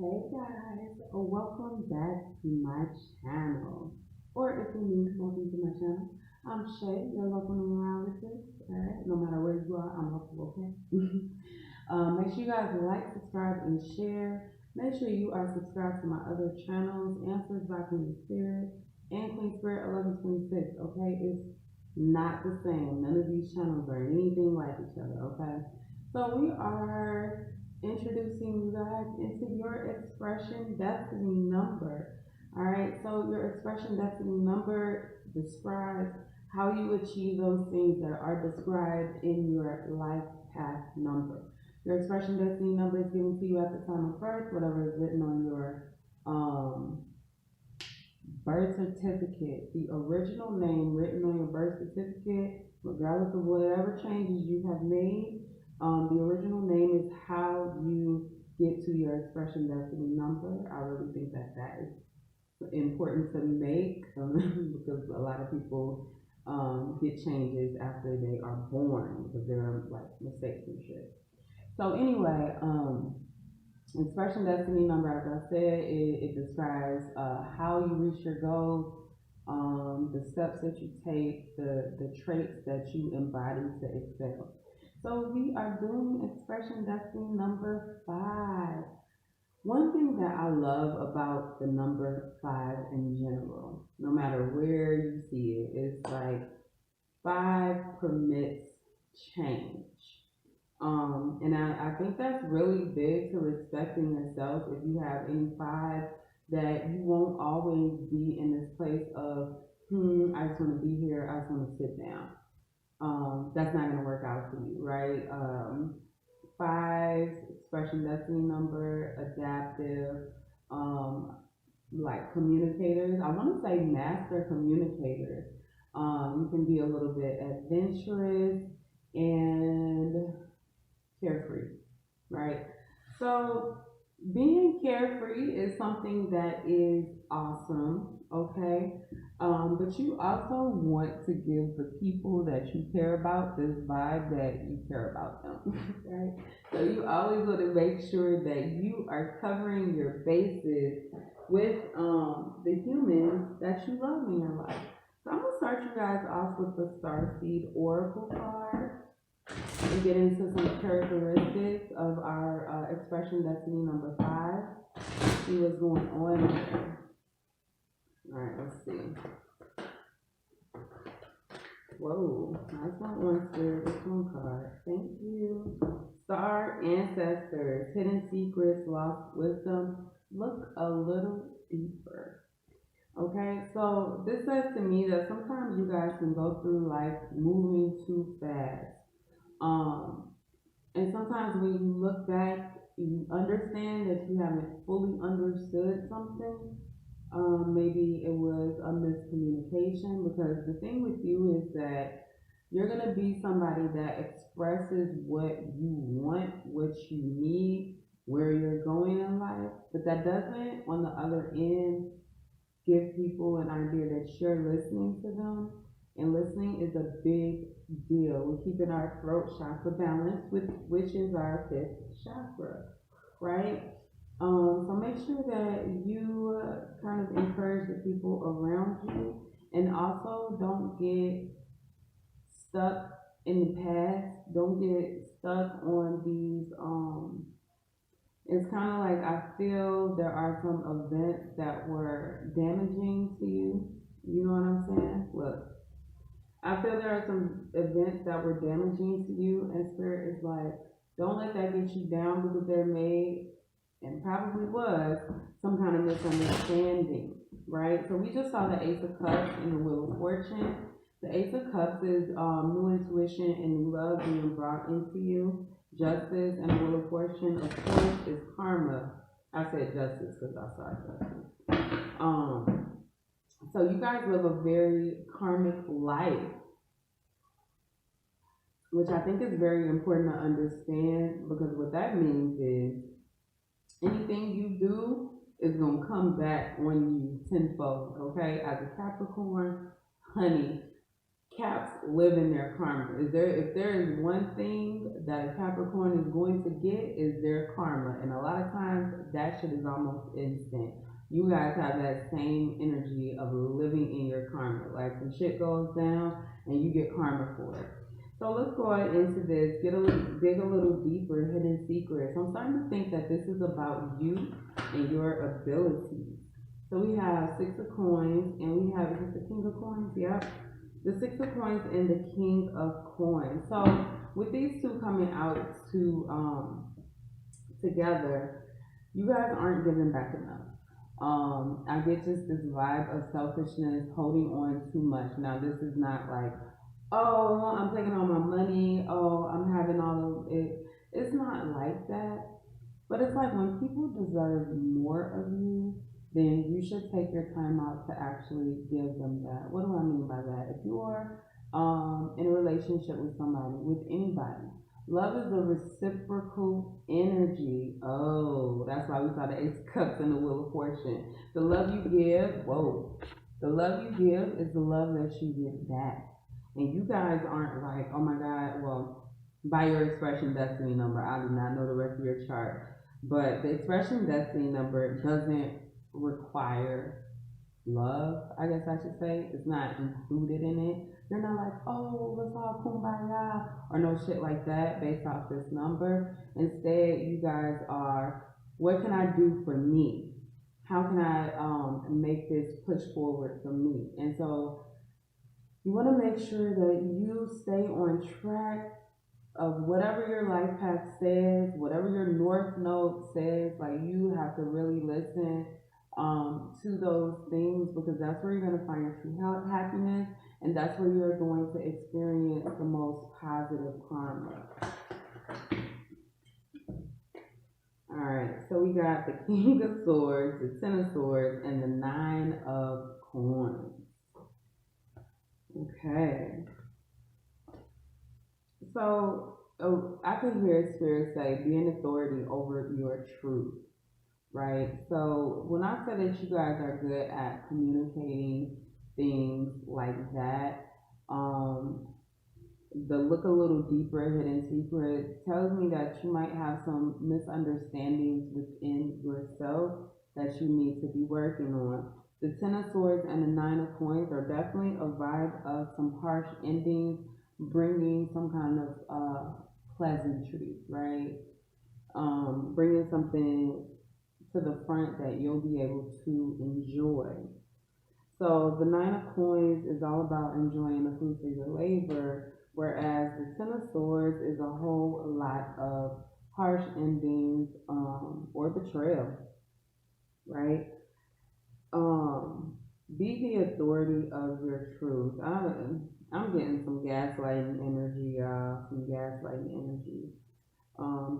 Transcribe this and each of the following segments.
Hey guys, welcome back to my channel. Or if you're new, welcome to my channel. I'm Shay, your local numerologist. Alright, no matter where you are, I'm local, okay? Make sure you guys like, subscribe, and share. Make sure you are subscribed to my other channels, Answers by Queen Spirit and Queen Spirit 1126, okay? It's not the same. None of these channels are anything like each other, okay? So we are introducing you guys into your expression destiny number. All right, so your expression destiny number describes how you achieve those things that are described in your life path number. Your expression destiny number is given to you at the time of birth, whatever is written on your birth certificate, the original name written on your birth certificate, regardless of whatever changes you have made. The original name is how you get to your expression destiny number. I really think that that is important to make because a lot of people get changes after they are born because there are like mistakes and shit. So anyway, expression destiny number, as I said, it describes how you reach your goals, the steps that you take, the traits that you embody to excel. So we are doing expression destiny number 5. One thing that I love about the number 5 in general, no matter where you see it, is like 5 permits change. And I think that's really big to respecting yourself. If you have any 5, that you won't always be in this place of, I just want to be here, I just want to sit down. That's not going to work out for you, right? 5, expression destiny number, adaptive, um, like communicators. I want to say master communicators. You can be a little bit adventurous and carefree, right? So being carefree is something that is awesome, okay? But you also want to give the people that you care about this vibe that you care about them, right? So you always want to make sure that you are covering your bases with the humans that you love in your life. So I'm gonna start you guys off with the Starseed Oracle card and get into some characteristics of our expression destiny number 5. See what's going on there. All right, let's see. Whoa, I just want one spirit, this one card. Thank you. Star ancestors, hidden secrets, lost wisdom. Look a little deeper. Okay, so this says to me that sometimes you guys can go through life moving too fast. Um, and sometimes when you look back, you understand that you haven't fully understood something. Maybe it was a miscommunication because the thing with you is that you're going to be somebody that expresses what you want, what you need, where you're going in life, but that doesn't, on the other end, give people an idea that you're listening to them. And listening is a big deal. We're keeping our throat chakra balanced, which is our 5th chakra, right? So make sure that you kind of encourage the people around you, and also don't get stuck in the past. Don't get stuck on these. It's kind of like I feel there are some events that were damaging to you. You know what I'm saying? Look, I feel there are some events that were damaging to you, and Spirit is like, don't let that get you down because there may, and probably was, some kind of misunderstanding, right? So we just saw the Ace of Cups and the Wheel of Fortune. The Ace of Cups is new intuition and new love being brought into you. Justice and the Wheel of Fortune, of course, is karma. I said justice because I saw justice. So you guys live a very karmic life, which I think is very important to understand, because what that means is anything you do is going to come back on you tenfold, okay? As a Capricorn, honey, Caps live in their karma. If there is one thing that a Capricorn is going to get is their karma, and a lot of times that shit is almost instant. You guys have that same energy of living in your karma. Like some shit goes down and you get karma for it. So let's go into this, dig a little deeper, hidden secrets. I'm starting to think that this is about you and your abilities. So we have Six of Coins, and we have, is this the King of Coins? Yep. The Six of Coins and the King of Coins. So with these two coming out together, you guys aren't giving back enough. I get just this vibe of selfishness, holding on too much. Now this is not like, oh, I'm taking all my money, oh, I'm having all of it. It's not like that. But it's like when people deserve more of you, then you should take your time out to actually give them that. What do I mean by that? If you are in a relationship with somebody, with anybody, love is a reciprocal energy. Oh, that's why we saw the Ace of Cups and the Wheel of Fortune. The love you give, whoa, the love you give is the love that you get back. And you guys aren't like, oh my God, well, by your expression destiny number, I do not know the rest of your chart, but the expression destiny number doesn't require love, I guess I should say. It's not included in it. You're not like, oh, let's all kumbaya, or no shit like that based off this number. Instead, you guys are, what can I do for me? How can I make this push forward for me? And so you want to make sure that you stay on track of whatever your life path says, whatever your north node says. Like you have to really listen to those things, because that's where you're going to find your true happiness, and that's where you're going to experience the most positive karma. All right, so we got the King of Swords, the Ten of Swords, and the Nine of Coins. Okay. So I can hear Spirit say, be an authority over your truth, right? So when I say that you guys are good at communicating things like that, the look a little deeper, hidden secret tells me that you might have some misunderstandings within yourself that you need to be working on. The Ten of Swords and the Nine of Coins are definitely a vibe of some harsh endings, bringing some kind of pleasantry, right? Bringing something to the front that you'll be able to enjoy. So the Nine of Coins is all about enjoying the fruits of your labor, whereas the Ten of Swords is a whole lot of harsh endings or betrayal, right? Be the authority of your truth. I'm getting some gaslighting energy, y'all. Some gaslighting energy.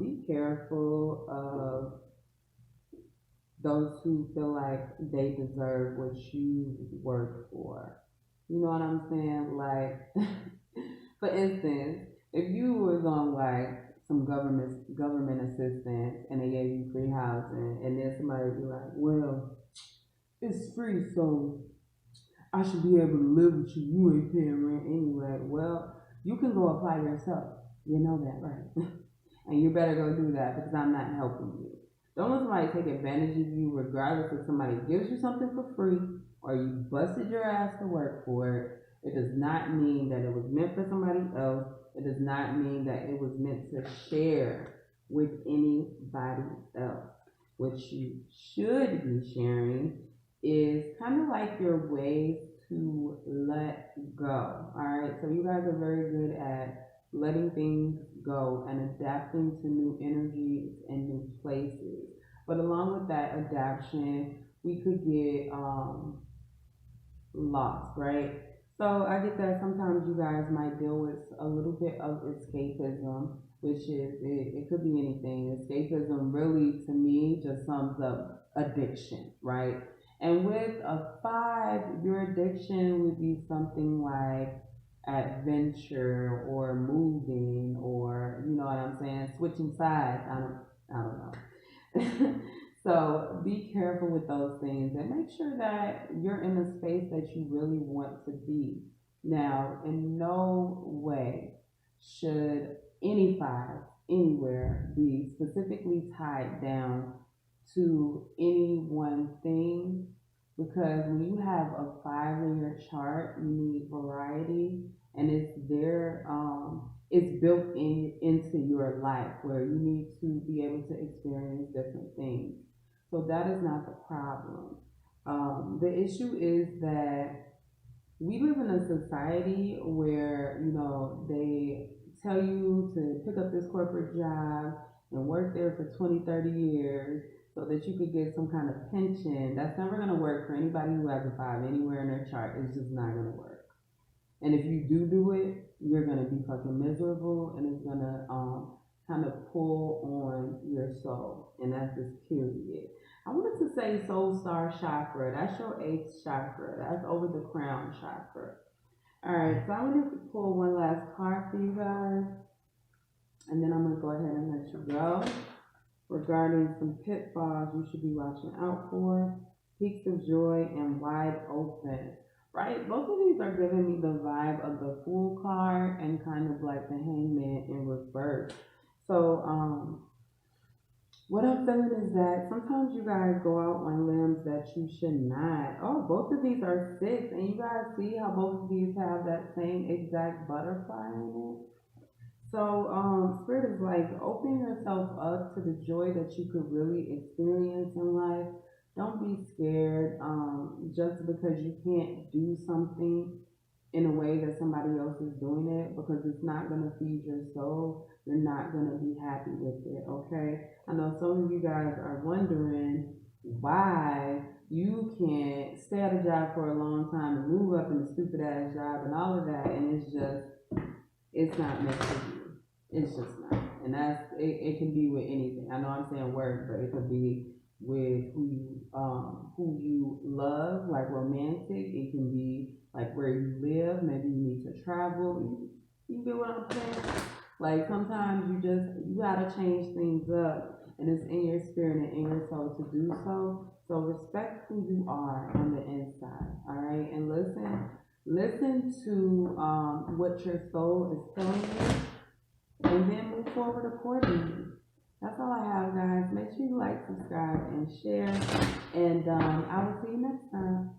Be careful of those who feel like they deserve what you work for. You know what I'm saying? Like, for instance, if you was on like some government assistance and they gave you free housing, and then somebody would be like, well, it's free, so I should be able to live with you. You ain't paying rent anyway. Well, you can go apply yourself. You know that, right? And you better go do that, because I'm not helping you. Don't let somebody take advantage of you, regardless if somebody gives you something for free or you busted your ass to work for it. It does not mean that it was meant for somebody else. It does not mean that it was meant to share with anybody else. What you should be sharing is kind of like your ways to let go. All right, so you guys are very good at letting things go and adapting to new energies and new places. But along with that adaptation, we could get lost, right? So I get that sometimes you guys might deal with a little bit of escapism, which is, it could be anything. Escapism really, to me, just sums up addiction, right? And with a 5, your addiction would be something like adventure or moving, or you know what I'm saying, switching sides. I don't know. So be careful with those things and make sure that you're in a space that you really want to be. Now, in no way should any five anywhere be specifically tied down to any one thing, because when you have a five in your chart, you need variety, and it's built into your life where you need to be able to experience different things. So that is not the problem. The issue is that we live in a society where, they tell you to pick up this corporate job and work there for 20, 30 years so that you could get some kind of pension. That's never going to work for anybody who has a five anywhere in their chart. It's just not going to work. And if you do it, you're going to be fucking miserable, and it's going to kind of pull on your soul. And that's just period. I wanted to say soul star chakra. That's your eighth chakra. That's over the crown chakra. All right, so I wanted to pull one last card for you guys, and then I'm going to go ahead and let you go. Regarding some pitfalls you should be watching out for, peaks of joy and wide open. Right? Both of these are giving me the vibe of the Fool card and kind of like the Hangman in reverse. So, what I'm feeling is that sometimes you guys go out on limbs that you should not. Oh, both of these are six, and you guys see how both of these have that same exact butterfly in it. So, Spirit is like, open yourself up to the joy that you could really experience in life. Don't be scared just because you can't do something in a way that somebody else is doing it, because it's not going to feed your soul. You're not going to be happy with it, okay? I know some of you guys are wondering why you can't stay at a job for a long time and move up in a stupid ass job and all of that, and it's not meant for you. It's just not. And it can be with anything. I know I'm saying work, but it could be with who you love, like romantic. It can be like where you live. Maybe you need to travel. You get what I'm saying? Like sometimes you gotta change things up, and it's in your spirit and in your soul to do so. So respect who you are on the inside, all right? And listen to what your soul is telling you, and then move forward accordingly. That's all I have, guys. Make sure you like, subscribe, and share. And I will see you next time.